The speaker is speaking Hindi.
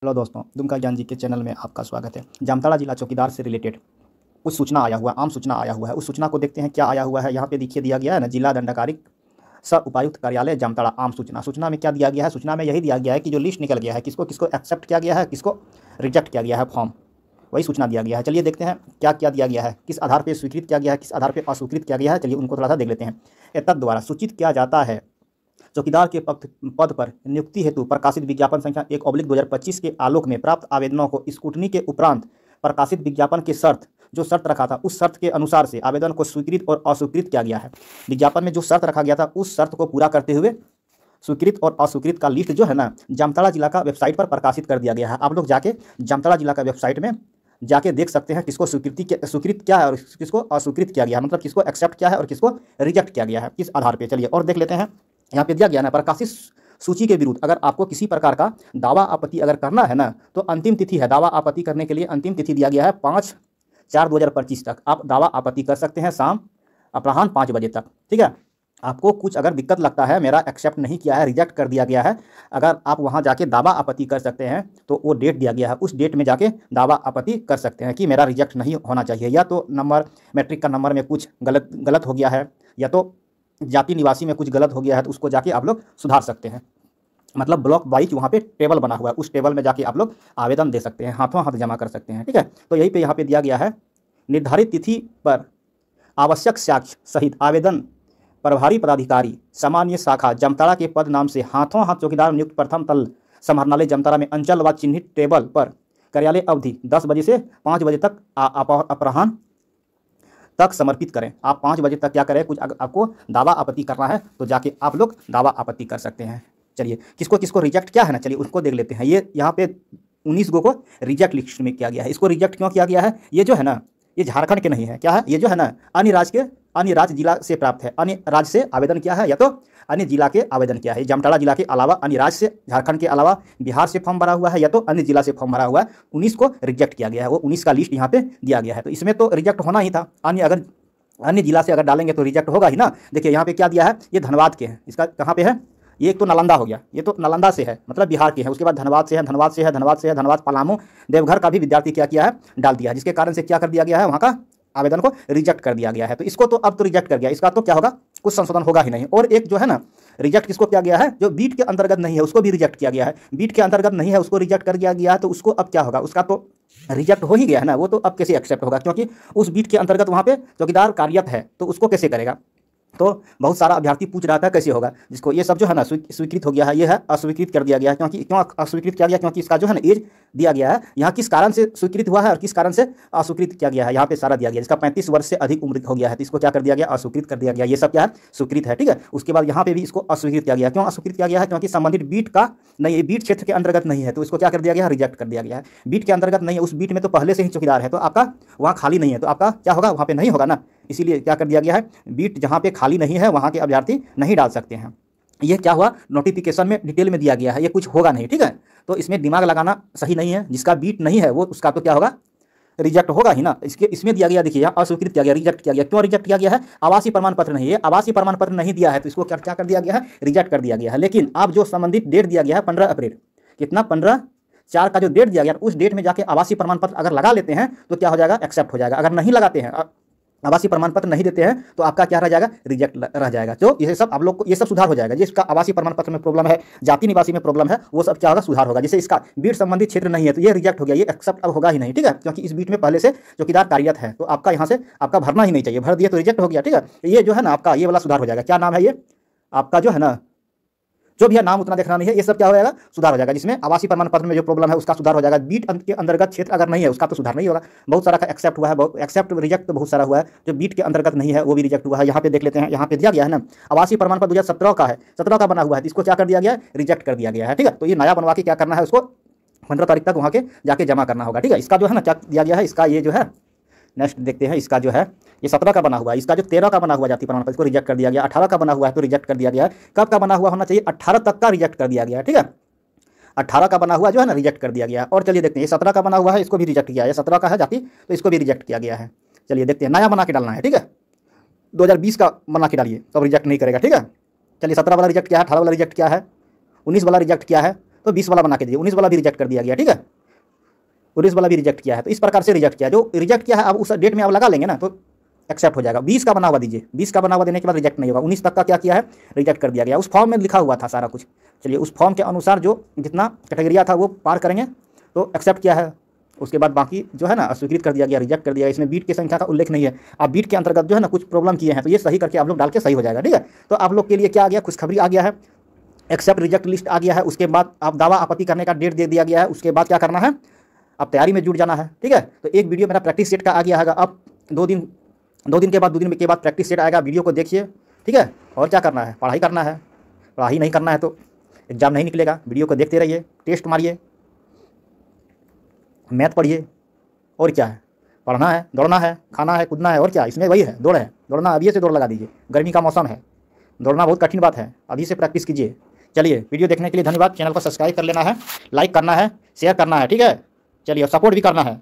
हेलो दोस्तों, दुमका ज्ञान जी के चैनल में आपका स्वागत है। जामताड़ा जिला चौकीदार से रिलेटेड कुछ सूचना आया हुआ है, आम सूचना आया हुआ है। उस सूचना को देखते हैं क्या आया हुआ है। यहाँ पे देखिए दिया गया है ना, जिला दंडाधिकारी सह उपायुक्त कार्यालय जामताड़ा। आम सूचना सूचना में क्या दिया गया है? सूचना में यही दिया गया है कि जो लिस्ट निकल गया है, किसको किसको एक्सेप्ट किया गया है, किसको रिजेक्ट किया गया है फॉर्म, वही सूचना दिया गया है। चलिए देखते हैं क्या क्या दिया गया है, किस आधार पर स्वीकृत किया गया है, किस आधार पर अस्वीकृत किया गया है। चलिए उनको थोड़ा सा देख लेते हैं। एतद द्वारा सूचित किया जाता है चौकीदार के पद पर नियुक्ति हेतु प्रकाशित विज्ञापन संख्या 1/2025 के आलोक में प्राप्त आवेदनों को स्क्रूटनी के उपरांत प्रकाशित विज्ञापन के शर्त जो शर्त रखा था उस शर्त के अनुसार से आवेदन को स्वीकृत और अस्वीकृत किया गया है। विज्ञापन में जो शर्त रखा गया था उस शर्त को पूरा करते हुए स्वीकृत और अस्वीकृत का लिस्ट जो है ना, जामताड़ा जिला का वेबसाइट पर प्रकाशित कर दिया गया है। आप लोग जाके जामताड़ा जिला का वेबसाइट में जाके देख सकते हैं किसको स्वीकृत क्या है और किसको अस्वीकृत किया गया है, मतलब किसको एक्सेप्ट किया है और किसको रिजेक्ट किया गया है, किस आधार पर। चलिए और देख लेते हैं। यहाँ पे दिया गया ना, प्रकाशित सूची के विरुद्ध अगर आपको किसी प्रकार का दावा आपत्ति अगर करना है ना, तो अंतिम तिथि है दावा आपत्ति करने के लिए। अंतिम तिथि दिया गया है 5/4/2025 तक आप दावा आपत्ति कर सकते हैं, शाम अपराह्न 5 बजे तक। ठीक है, आपको कुछ अगर दिक्कत लगता है, मेरा एक्सेप्ट नहीं किया है, रिजेक्ट कर दिया गया है, अगर आप वहाँ जाके दावा आपत्ति कर सकते हैं तो वो डेट दिया गया है, उस डेट में जाके दावा आपत्ति कर सकते हैं कि मेरा रिजेक्ट नहीं होना चाहिए, या तो नंबर मैट्रिक का नंबर में कुछ गलत हो गया है, या तो जाति निवासी में कुछ गलत हो गया है, तो उसको जाके आप लोग सुधार सकते हैं। मतलब ब्लॉक वाइज वहाँ पे टेबल बना हुआ है, उस टेबल में जाके आप लोग आवेदन दे सकते हैं, हाथों हाथ जमा कर सकते हैं। ठीक है, तो यही पे यहाँ पे दिया गया है, निर्धारित तिथि पर आवश्यक साक्ष्य सहित आवेदन प्रभारी पदाधिकारी सामान्य शाखा जामताड़ा के पद नाम से हाथों हाथ चौकीदार नियुक्त प्रथम तल समाहरणालय जामताड़ा में अंचल व चिन्हित टेबल पर कार्यालय अवधि 10 बजे से 5 बजे तक अपराह्न तक समर्पित करें। आप 5 बजे तक क्या करें, कुछ आपको दावा आपत्ति करना है तो जाके आप लोग दावा आपत्ति कर सकते हैं। चलिए किसको किसको रिजेक्ट किया है ना, चलिए उसको देख लेते हैं। ये यहाँ पे 19 को रिजेक्ट लिस्ट में किया गया है। इसको रिजेक्ट क्यों किया गया है? ये जो है ना, ये झारखंड के नहीं है, क्या है ये जो है ना, अन्य राज्य जिला से प्राप्त है, अन्य राज्य से आवेदन किया है या तो अन्य जिला के आवेदन किया है। जामताड़ा जिला के अलावा अन्य राज्य से, झारखंड के अलावा बिहार से फॉर्म भरा हुआ है या तो अन्य जिला से फॉर्म भरा हुआ है। 19 को रिजेक्ट किया गया है, वो 19 का लिस्ट यहाँ पे दिया गया है, तो इसमें तो रिजेक्ट होना ही था। अन्य जिला से अगर डालेंगे तो रिजेक्ट होगा ही ना। देखिए यहाँ पे क्या दिया है, ये धनबाद के हैं, इसका कहाँ पे है, ये एक तो नालंदा हो गया, ये तो नालंदा से है, मतलब बिहार के है। उसके बाद धनबाद से है, धनबाद पलामू देवघर का भी विद्यार्थी क्या किया है, डाल दिया है, जिसके कारण से क्या कर दिया गया है, वहाँ का आवेदन को रिजेक्ट कर दिया गया है। तो इसको तो अब तो रिजेक्ट कर गया, इसका तो क्या होगा, कुछ संशोधन होगा ही नहीं। और एक जो है ना, रिजेक्ट किसको किया गया है, जो बीट के अंतर्गत नहीं है उसको भी रिजेक्ट किया गया है। बीट के अंतर्गत नहीं है उसको रिजेक्ट कर दिया गया है, तो उसको अब क्या होगा, उसका तो रिजेक्ट हो ही गया है ना, वो तो अब कैसे एक्सेप्ट होगा, क्योंकि उस बीट के अंतर्गत वहाँ पे चौकीदार कार्यरत है, तो उसको कैसे करेगा। तो बहुत सारा अभ्यर्थी पूछ रहा था कैसे होगा, जिसको ये सब जो है ना स्वीकृत हो गया है, ये है अस्वीकृत कर दिया गया है। क्यों अस्वीकृत किया गया, क्योंकि इसका जो है ना एज दिया गया है, यहाँ किस कारण से स्वीकृत हुआ है और किस कारण से अस्वीकृत किया गया है, यहाँ पे सारा दिया गया। इसका 35 वर्ष से अधिक उम्र हो गया है, तो इसको क्या कर दिया गया, अस्वीकृत कर दिया गया। ये सब क्या है, स्वीकृत है। ठीक है, उसके बाद यहाँ पे भी इसको अस्वीकृत किया गया। क्यों अस्वीकृत किया गया है, क्योंकि संबंधित बीट का नहीं, ये बीट क्षेत्र के अंतर्गत नहीं है, तो इसको क्या कर दिया गया, रिजेक्ट कर दिया गया है। बीट के अंतर्गत नहीं है, उस बीट में तो पहले से ही चौकीदार है, तो आपका वहाँ खाली नहीं है, तो आपका क्या होगा, वहाँ पे नहीं होगा ना। इसीलिए क्या कर दिया गया है, बीट जहाँ पे खाली नहीं है वहाँ के अभ्यर्थी नहीं डाल सकते हैं। ये क्या हुआ, नोटिफिकेशन में डिटेल में दिया गया है, ये कुछ होगा नहीं। ठीक है, तो इसमें दिमाग लगाना सही नहीं है। जिसका बीट नहीं है वो उसका तो क्या होगा, रिजेक्ट होगा ही ना। इसमें दिया गया, देखिए यहाँ अस्वीकृत किया गया, रिजेक्ट किया गया। क्यों रिजेक्ट किया गया है, आवासीय प्रमाण पत्र नहीं है, आवासीय प्रमाण पत्र नहीं दिया है, तो इसको क्या कर दिया गया है, रिजेक्ट कर दिया गया है। लेकिन अब जो संबंधित डेट दिया गया है 15 अप्रैल, कितना 15/4 का जो डेट दिया गया, उस डेट में जाके आवासीय प्रमाण पत्र अगर लगा लेते हैं तो क्या हो जाएगा, एक्सेप्ट हो जाएगा। अगर नहीं लगाते हैं, आवासीय प्रमाण पत्र नहीं देते हैं, तो आपका क्या रह जाएगा, रिजेक्ट रह जाएगा। तो ये सब आप लोग को ये सब सुधार हो जाएगा। जिसका आवासीय प्रमाण पत्र में प्रॉब्लम है, जाति निवासी में प्रॉब्लम है, वो सब क्या होगा, सुधार होगा। जैसे इसका बीट संबंधित क्षेत्र नहीं है तो ये रिजेक्ट हो गया, ये एक्सेप्ट अब होगा ही नहीं। ठीक है, क्योंकि इस बीट में पहले से चौकीदार कार्यरत है, तो आपका यहाँ से आपका भरना ही नहीं चाहिए, भर दिया तो रिजेक्ट हो गया। ठीक है, ये जो है ना आपका ये वाला सुधार हो जाएगा। क्या नाम है ये आपका, जो है ना, जो भी है नाम उतना देखना नहीं है, ये सब क्या हो जाएगा, सुधार हो जाएगा। जिसमें आवासीय प्रमाण पत्र में जो प्रॉब्लम है उसका सुधार हो जाएगा। बीट के अंतर्गत क्षेत्र अगर नहीं है उसका तो सुधार नहीं होगा। बहुत सारा का एक्सेप्ट हुआ है, एक्सेप्ट रिजेक्ट तो बहुत सारा हुआ है। जो बीट के अंतर्गत नहीं है वो भी रिजेक्ट हुआ है। यहाँ पे देख लेते हैं, यहाँ पे दिया गया है ना, आवासीय प्रमाण पत्र 2017 का है, 17 का बना हुआ है, इसको क्या कर दिया गया है, रिजेक्ट कर दिया गया है। ठीक है, तो ये नया बनवा के क्या करना है, उसको 15 तारीख तक वहाँ के जाके जमा करना होगा। ठीक है, इसका जो है ना क्या दिया गया है, इसका ये जो है नेक्स्ट देखते हैं। इसका जो है ये 17 का बना हुआ है, इसका जो 13 का बना हुआ जाति प्रमाण पत्र इसको रिजेक्ट कर दिया गया। 18 का बना हुआ है तो रिजेक्ट कर दिया गया है। कब का बना हुआ होना चाहिए, 18 तक का रिजेक्ट कर दिया गया है। ठीक है, 18 का बना हुआ जो है ना रिजेक्ट कर दिया गया। और चलिए देखते हैं, ये 17 का बना हुआ है, इसको भी रिजेक्ट किया है। 17 का है जाति, तो इसको भी रिजेक्ट किया गया है। चलिए देखते हैं, नया बना के डालना है। ठीक है, 2020 का बना के डालिए, तब रिजेक्ट नहीं करेगा। ठीक है, चलिए 17 वाला रिजेक्ट किया है, 18 वाला रिजेक्ट किया है, 19 वाला रिजेक्ट किया है, तो 20 वाला बना के दीजिए। 19 वाला भी रिजेक्ट कर दिया गया, ठीक है, 19 वाला भी रिजेक्ट किया है। तो इस प्रकार से रिजेक्ट किया है, जो रिजेक्ट किया है अब उस डेट में आप लगा लेंगे ना तो एक्सेप्ट हो जाएगा। 20 का बना हुआ दीजिए, 20 का बना हुआ देने के बाद रिजेक्ट नहीं होगा। 19 तक का क्या किया है, रिजेक्ट कर दिया गया। उस फॉर्म में लिखा हुआ था सारा कुछ। चलिए उस फॉर्म के अनुसार जो जितना कैटेगरिया था वो पार करेंगे तो एक्सेप्ट किया है। उसके बाद बाकी जो है ना अस्वीकृत कर दिया गया, रिजेक्ट कर दिया। इसमें बीट की संख्या का उल्लेख नहीं है। आप बीट के अंतर्गत जो है ना कुछ प्रॉब्लम किए हैं तो ये सही करके आप लोग डाल के सही हो जाएगा, ठीक है। तो आप लोग के लिए क्या आ गया, खुशखबरी आ गया है, एक्सेप्ट रिजेक्ट लिस्ट आ गया है। उसके बाद आप दावा आपत्ति करने का डेट दे दिया गया है। उसके बाद क्या करना है, अब तैयारी में जुट जाना है, ठीक है। तो एक वीडियो मेरा प्रैक्टिस सेट का आ गया है। अब 2 दिन के बाद प्रैक्टिस सेट आएगा। वीडियो को देखिए, ठीक है। और क्या करना है, पढ़ाई करना है। पढ़ाई नहीं करना है तो एग्जाम नहीं निकलेगा। वीडियो को देखते रहिए, टेस्ट मारिए, मैथ पढ़िए। और क्या है, पढ़ना है, दौड़ना है, खाना है, कूदना है, और क्या इसमें वही है, दौड़ है। दौड़ना अभी से दौड़ लगा दीजिए, गर्मी का मौसम है, दौड़ना बहुत कठिन बात है, अभी से प्रैक्टिस कीजिए। चलिए वीडियो देखने के लिए धन्यवाद। चैनल को सब्सक्राइब कर लेना है, लाइक करना है, शेयर करना है, ठीक है। चलिए सपोर्ट भी करना है।